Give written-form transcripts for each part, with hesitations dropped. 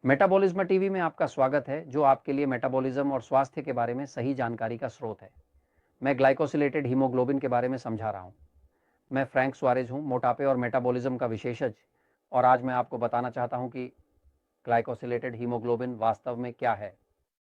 Metabolism TV में आपका स्वागत है, जो आपके लिए मेटाबॉलिज्म और स्वास्थ्य के बारे में सही जानकारी का स्रोत है। मैं ग्लाइकोसिलेटेड हीमोग्लोबिन के बारे में समझा रहा हूँ। मैं फ्रैंक सुआरेज हूँ, मोटापे और मेटाबॉलिज्म का विशेषज्ञ, और आज मैं आपको बताना चाहता हूँ कि ग्लाइकोसिलेटेड हीमोग्लोबिन वास्तव में क्या है।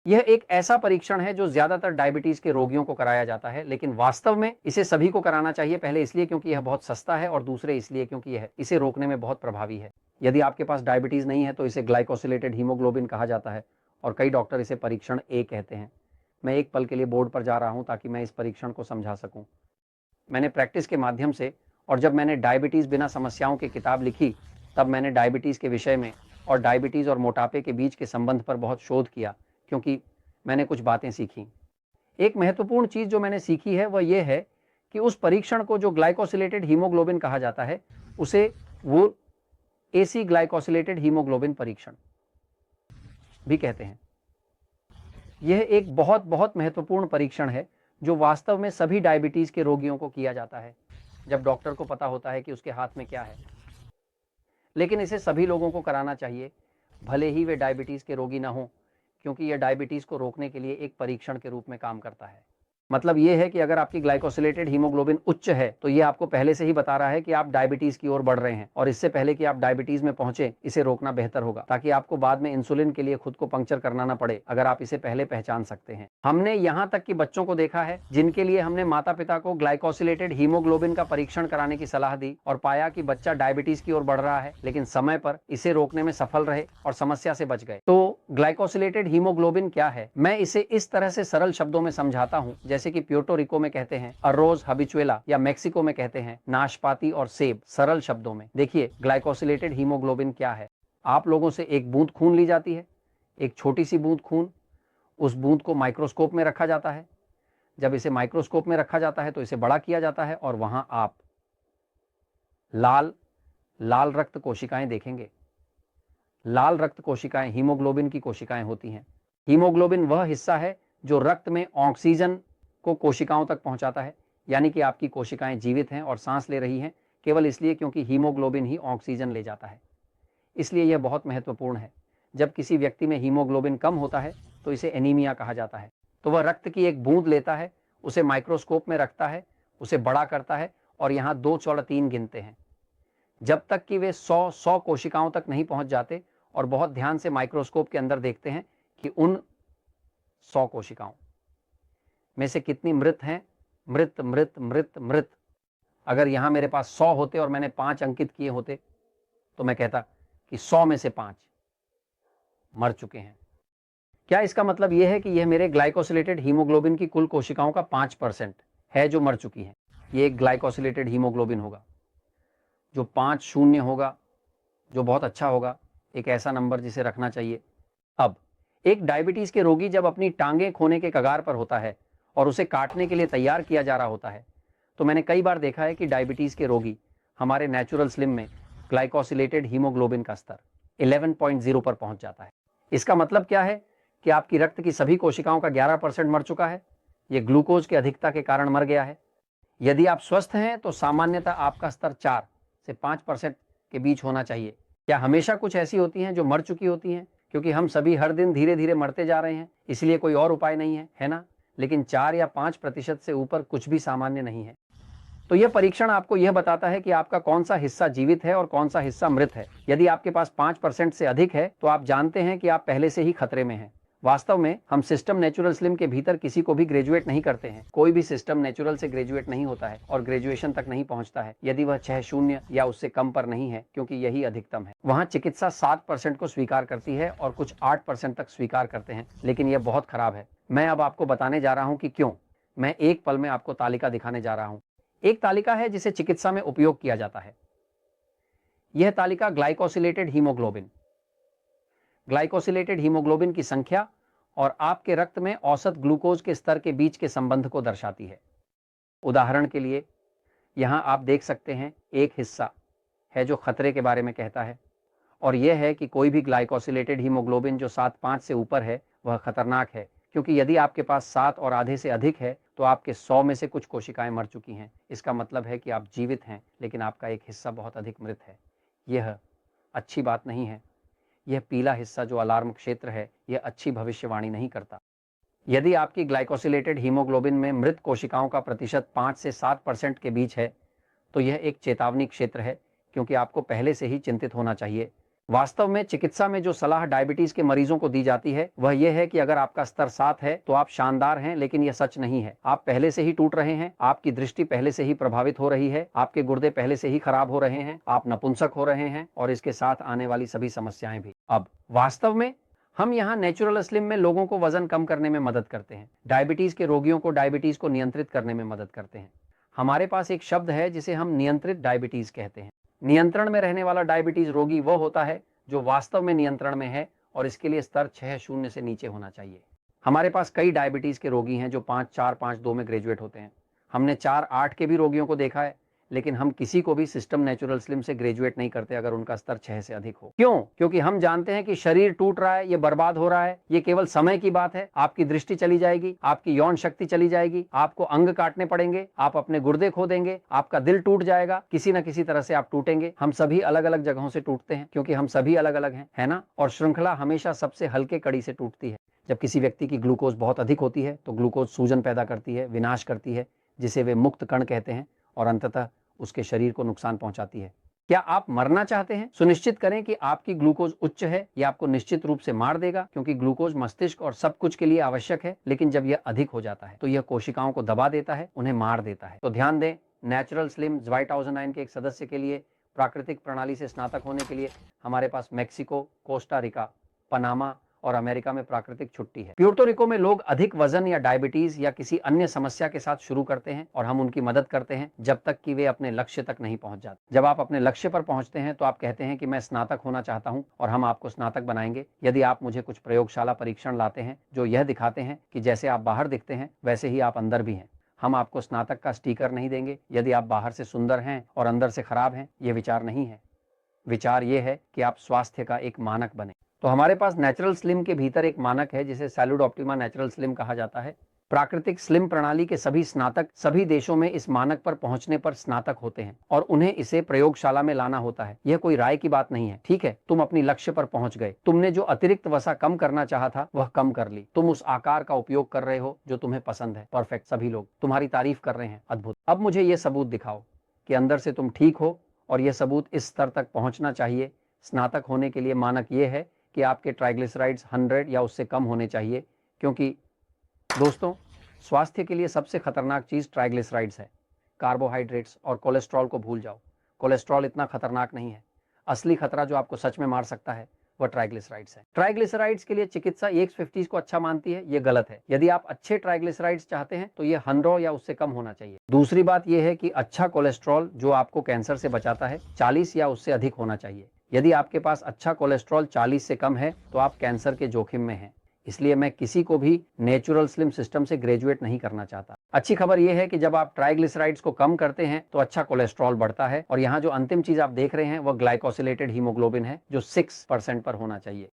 यह एक ऐसा परीक्षण है जो ज्यादातर डायबिटीज के रोगियों को कराया जाता है, लेकिन वास्तव में इसे सभी को कराना चाहिए। पहले इसलिए क्योंकि यह बहुत सस्ता है, और दूसरे इसलिए क्योंकि यह इसे रोकने में बहुत प्रभावी है। यदि आपके पास डायबिटीज नहीं है तो इसे ग्लाइकोसिलेटेड हीमोग्लोबिन कहा जाता है, और कई डॉक्टर इसे परीक्षण ए कहते हैं। मैं एक पल के लिए बोर्ड पर जा रहा हूं ताकि मैं इस परीक्षण को समझा सकूं। मैंने प्रैक्टिस के माध्यम से, और जब मैंने डायबिटीज बिना समस्याओं की किताब लिखी, तब मैंने डायबिटीज के विषय में और डायबिटीज और मोटापे के बीच के संबंध पर बहुत शोध किया, क्योंकि मैंने कुछ बातें सीखी। एक महत्वपूर्ण चीज जो मैंने सीखी है वह यह है कि उस परीक्षण को जो ग्लाइकोसिलेटेड हीमोग्लोबिन कहा जाता है, उसे वो एसी ग्लाइकोसिलेटेड हीमोग्लोबिन परीक्षण भी कहते हैं। यह एक बहुत बहुत महत्वपूर्ण परीक्षण है जो वास्तव में सभी डायबिटीज के रोगियों को किया जाता है, जब डॉक्टर को पता होता है कि उसके हाथ में क्या है। लेकिन इसे सभी लोगों को कराना चाहिए, भले ही वे डायबिटीज के रोगी ना हो, क्योंकि यह डायबिटीज को रोकने के लिए एक परीक्षण के रूप में काम करता है। मतलब यह है कि अगर आपकी ग्लाइकोसिलेटेड हीमोग्लोबिन उच्च है तो यह आपको पहले से ही बता रहा है कि आप डायबिटीज की ओर बढ़ रहे हैं, और इससे पहले कि आप डायबिटीज में पहुंचे, इसे रोकना बेहतर होगा, ताकि आपको बाद में इंसुलिन के लिए खुद को पंक्चर करना ना पड़े, अगर आप इसे पहले पहचान सकते हैं। हमने यहां तक कि बच्चों को देखा है जिनके लिए हमने माता पिता को ग्लाइकोसिलेटेड हीमोग्लोबिन का परीक्षण कराने की सलाह दी, और पाया कि बच्चा डायबिटीज की ओर बढ़ रहा है, लेकिन समय पर इसे रोकने में सफल रहे और समस्या से बच गए। तो ग्लाइकोसिलेटेड हीमोग्लोबिन क्या है, मैं इसे इस तरह से सरल शब्दों में समझाता हूं, जैसे कि प्यूर्टो रिको में कहते हैं अरोज हबिचुएला, या मेक्सिको में कहते हैं नाशपाती और सेब। सरल शब्दों में देखिए, ग्लाइकोसिलेटेड हीमोग्लोबिन क्या है। आप लोगों से एक बूंद खून ली जाती है, एक छोटी सी बूंद खून। उस बूंद को माइक्रोस्कोप में रखा जाता है। जब इसे माइक्रोस्कोप में रखा जाता है तो इसे बड़ा किया जाता है, और वहां आप लाल लाल रक्त कोशिकाएं देखेंगे। लाल रक्त कोशिकाएं हीमोग्लोबिन की कोशिकाएं होती हैं। हीमोग्लोबिन वह हिस्सा है जो रक्त में ऑक्सीजन को कोशिकाओं तक पहुंचाता है, यानी कि आपकी कोशिकाएं जीवित हैं और सांस ले रही हैं केवल इसलिए क्योंकि हीमोग्लोबिन ही ऑक्सीजन ले जाता है। इसलिए यह बहुत महत्वपूर्ण है। जब किसी व्यक्ति में हीमोग्लोबिन कम होता है तो इसे एनीमिया कहा जाता है। तो वह रक्त की एक बूंद लेता है, उसे माइक्रोस्कोप में रखता है, उसे बड़ा करता है, और यहाँ 2 4 3 गिनते हैं, जब तक कि वे 100 कोशिकाओं तक नहीं पहुंच जाते, और बहुत ध्यान से माइक्रोस्कोप के अंदर देखते हैं कि उन 100 कोशिकाओं में से कितनी मृत हैं। मृत मृत मृत मृत। अगर यहां मेरे पास 100 होते और मैंने 5 अंकित किए होते, तो मैं कहता कि 100 में से 5 मर चुके हैं। क्या इसका मतलब यह है कि यह मेरे ग्लाइकोसिलेटेड हीमोग्लोबिन की कुल कोशिकाओं का 5% है जो मर चुकी हैं? यह एक ग्लाइकोसिलेटेड हीमोग्लोबिन होगा। जो 5 शून्य होगा, जो बहुत अच्छा होगा, एक ऐसा नंबर जिसे रखना चाहिए। अब एक डायबिटीज के रोगी जब अपनी टांगें खोने के कगार पर होता है और उसे काटने के लिए तैयार किया जा रहा होता है, तो मैंने कई बार देखा है कि डायबिटीज के रोगी हमारे नेचुरल स्लिम में ग्लाइकोसिलेटेड हीमोग्लोबिन का स्तर 11.0 पर पहुंच जाता है। इसका मतलब क्या है कि आपकी रक्त की सभी कोशिकाओं का 11% मर चुका है। यह ग्लूकोज की अधिकता के कारण मर गया है। यदि आप स्वस्थ हैं तो सामान्यतः आपका स्तर 4 से 5% के बीच होना चाहिए। क्या हमेशा कुछ ऐसी होती हैं जो मर चुकी होती हैं? क्योंकि हम सभी हर दिन धीरे धीरे मरते जा रहे हैं, इसलिए कोई और उपाय नहीं है, है ना? लेकिन 4 या 5% से ऊपर कुछ भी सामान्य नहीं है। तो यह परीक्षण आपको यह बताता है कि आपका कौन सा हिस्सा जीवित है और कौन सा हिस्सा मृत है। यदि आपके पास 5% से अधिक है तो आप जानते हैं कि आप पहले से ही खतरे में हैं। वास्तव में हम सिस्टम नेचुरल स्लिम के भीतर किसी को भी ग्रेजुएट नहीं करते हैं। कोई भी सिस्टम नेचुरल से ग्रेजुएट नहीं होता है और ग्रेजुएशन तक नहीं पहुंचता है यदि वह 6 शून्य या उससे कम पर नहीं है, क्योंकि यही अधिकतम है। वहां चिकित्सा 7% को स्वीकार करती है और कुछ 8% तक स्वीकार करते हैं, लेकिन यह बहुत खराब है। मैं अब आपको बताने जा रहा हूं कि क्यों। मैं एक पल में आपको तालिका दिखाने जा रहा हूं। एक तालिका है जिसे चिकित्सा में उपयोग किया जाता है। यह तालिका ग्लाइकोसिलेटेड हीमोग्लोबिन, ग्लाइकोसिलेटेड हीमोग्लोबिन की संख्या और आपके रक्त में औसत ग्लूकोज के स्तर के बीच के संबंध को दर्शाती है। उदाहरण के लिए यहां आप देख सकते हैं एक हिस्सा है जो खतरे के बारे में कहता है, और यह है कि कोई भी ग्लाइकोसिलेटेड हीमोग्लोबिन जो 7.5 से ऊपर है वह खतरनाक है, क्योंकि यदि आपके पास 7 और आधे से अधिक है तो आपके 100 में से कुछ कोशिकाएं मर चुकी हैं। इसका मतलब है कि आप जीवित हैं, लेकिन आपका एक हिस्सा बहुत अधिक मृत है। यह अच्छी बात नहीं है, यह पीला हिस्सा जो अलार्म क्षेत्र है, यह अच्छी भविष्यवाणी नहीं करता। यदि आपकी ग्लाइकोसिलेटेड हीमोग्लोबिन में मृत कोशिकाओं का प्रतिशत 5 से 7% के बीच है, तो यह एक चेतावनी क्षेत्र है, क्योंकि आपको पहले से ही चिंतित होना चाहिए। वास्तव में चिकित्सा में जो सलाह डायबिटीज के मरीजों को दी जाती है वह यह है कि अगर आपका स्तर 7 है तो आप शानदार हैं, लेकिन यह सच नहीं है। आप पहले से ही टूट रहे हैं, आपकी दृष्टि पहले से ही प्रभावित हो रही है, आपके गुर्दे पहले से ही खराब हो रहे हैं, आप नपुंसक हो रहे हैं और इसके साथ आने वाली सभी समस्याएं भी। अब वास्तव में हम यहाँ नेचुरल स्लिम में लोगों को वजन कम करने में मदद करते हैं, डायबिटीज के रोगियों को डायबिटीज को नियंत्रित करने में मदद करते हैं। हमारे पास एक शब्द है जिसे हम नियंत्रित डायबिटीज कहते हैं। नियंत्रण में रहने वाला डायबिटीज रोगी वो होता है जो वास्तव में नियंत्रण में है, और इसके लिए स्तर 6 से नीचे होना चाहिए। हमारे पास कई डायबिटीज के रोगी हैं जो 5-4, 5-2 में ग्रेजुएट होते हैं। हमने 4-8 के भी रोगियों को देखा है, लेकिन हम किसी को भी सिस्टम नेचुरल स्लिम से ग्रेजुएट नहीं करते अगर उनका स्तर 6 से अधिक हो। क्यों? क्योंकि हम जानते हैं कि शरीर टूट रहा है, ये बर्बाद हो रहा है, ये केवल समय की बात है। आपकी दृष्टि चली जाएगी, आपकी यौन शक्ति चली जाएगी, आपको अंग काटने पड़ेंगे, आप अपने गुर्दे खो देंगे, आपका दिल टूट जाएगा, किसी न किसी तरह से आप टूटेंगे। हम सभी अलग अलग जगहों से टूटते हैं, क्योंकि हम सभी अलग अलग हैं, है ना? और श्रृंखला हमेशा सबसे हल्के कड़ी से टूटती है। जब किसी व्यक्ति की ग्लूकोज बहुत अधिक होती है तो ग्लूकोज सूजन पैदा करती है, विनाश करती है, जिसे वे मुक्त कण कहते हैं, और अंततः उसके शरीर को नुकसान पहुंचाती है। क्या आप मरना चाहते हैं? सुनिश्चित करें कि आपकी ग्लूकोज उच्च है। यह आपको निश्चित रूप से मार देगा, क्योंकि ग्लूकोज मस्तिष्क और सब कुछ के लिए आवश्यक है, लेकिन जब यह अधिक हो जाता है तो यह कोशिकाओं को दबा देता है, उन्हें मार देता है। तो ध्यान दें, नेचुरल स्लिम 2009 के एक सदस्य के लिए प्राकृतिक प्रणाली से स्नातक होने के लिए हमारे पास मेक्सिको, कोस्टा रिका, पनामा और अमेरिका में प्राकृतिक छुट्टी है। प्यूर्टो रिको में लोग अधिक वजन या डायबिटीज या किसी अन्य समस्या के साथ शुरू करते हैं, और हम उनकी मदद करते हैं जब तक कि वे अपने लक्ष्य तक नहीं पहुंच जाते। जब आप अपने लक्ष्य पर पहुंचते हैं तो आप कहते हैं कि मैं स्नातक होना चाहता हूं, और हम आपको स्नातक बनाएंगे यदि आप मुझे कुछ प्रयोगशाला परीक्षण लाते हैं जो यह दिखाते हैं कि जैसे आप बाहर दिखते हैं वैसे ही आप अंदर भी हैं। हम आपको स्नातक का स्टीकर नहीं देंगे यदि आप बाहर से सुंदर हैं और अंदर से खराब हैं। यह विचार नहीं है। विचार यह है कि आप स्वास्थ्य का एक मानक बने। तो हमारे पास नेचुरल स्लिम के भीतर एक मानक है जिसे सैल्यूड ऑप्टिमा नेचुरल स्लिम कहा जाता है। प्राकृतिक स्लिम प्रणाली के सभी स्नातक सभी देशों में इस मानक पर पहुंचने पर स्नातक होते हैं, और उन्हें इसे प्रयोगशाला में लाना होता है। यह कोई राय की बात नहीं है, ठीक है? तुम अपनी लक्ष्य पर पहुंच गए, तुमने जो अतिरिक्त वसा कम करना चाहा था वह कम कर ली, तुम उस आकार का उपयोग कर रहे हो जो तुम्हें पसंद है। परफेक्ट, सभी लोग तुम्हारी तारीफ कर रहे हैं, अद्भुत। अब मुझे यह सबूत दिखाओ कि अंदर से तुम ठीक हो, और यह सबूत इस स्तर तक पहुंचना चाहिए। स्नातक होने के लिए मानक यह है कि आपके ट्राइग्लिसराइड्स 100 या उससे कम होने चाहिए, क्योंकि दोस्तों, स्वास्थ्य के लिए सबसे खतरनाक चीज ट्राइग्लिसराइड्स है। कार्बोहाइड्रेट्स और कोलेस्ट्रॉल को भूल जाओ। कोलेस्ट्रॉल इतना खतरनाक नहीं है। असली खतरा जो आपको सच में मार सकता है वह ट्राइग्लिसराइड्स है। ट्राइग्लिसराइड्स के लिए चिकित्सा EX50 को अच्छा मानती है, यह गलत है। यदि आप अच्छे ट्राइग्लिसराइड्स चाहते हैं तो यह 100 या उससे कम होना चाहिए। दूसरी बात यह है कि अच्छा कोलेस्ट्रॉल जो आपको कैंसर से बचाता है 40 या उससे अधिक होना चाहिए। यदि आपके पास अच्छा कोलेस्ट्रॉल 40 से कम है तो आप कैंसर के जोखिम में हैं। इसलिए मैं किसी को भी नेचुरल स्लिम सिस्टम से ग्रेजुएट नहीं करना चाहता। अच्छी खबर यह है कि जब आप ट्राइग्लिसराइड्स को कम करते हैं तो अच्छा कोलेस्ट्रॉल बढ़ता है, और यहाँ जो अंतिम चीज आप देख रहे हैं वह ग्लाइकोसिलेटेड हीमोग्लोबिन है जो 6% पर होना चाहिए।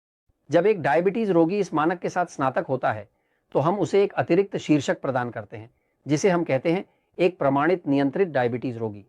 जब एक डायबिटीज रोगी इस मानक के साथ स्नातक होता है तो हम उसे एक अतिरिक्त शीर्षक प्रदान करते हैं, जिसे हम कहते हैं एक प्रमाणित नियंत्रित डायबिटीज रोगी।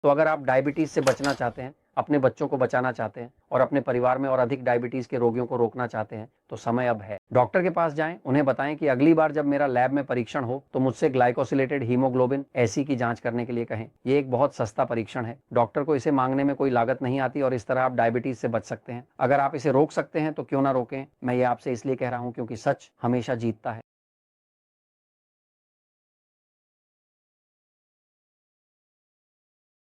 तो अगर आप डायबिटीज से बचना चाहते हैं, अपने बच्चों को बचाना चाहते हैं, और अपने परिवार में और अधिक डायबिटीज के रोगियों को रोकना चाहते हैं, तो समय अब है। डॉक्टर के पास जाएं, उन्हें बताएं कि अगली बार जब मेरा लैब में परीक्षण हो तो मुझसे ग्लाइकोसिलेटेड हीमोग्लोबिन ऐसी की जांच करने के लिए कहें। ये एक बहुत सस्ता परीक्षण है, डॉक्टर को इसे मांगने में कोई लागत नहीं आती, और इस तरह आप डायबिटीज से बच सकते हैं। अगर आप इसे रोक सकते हैं तो क्यों ना रोकें। मैं ये आपसे इसलिए कह रहा हूं क्योंकि सच हमेशा जीतता है।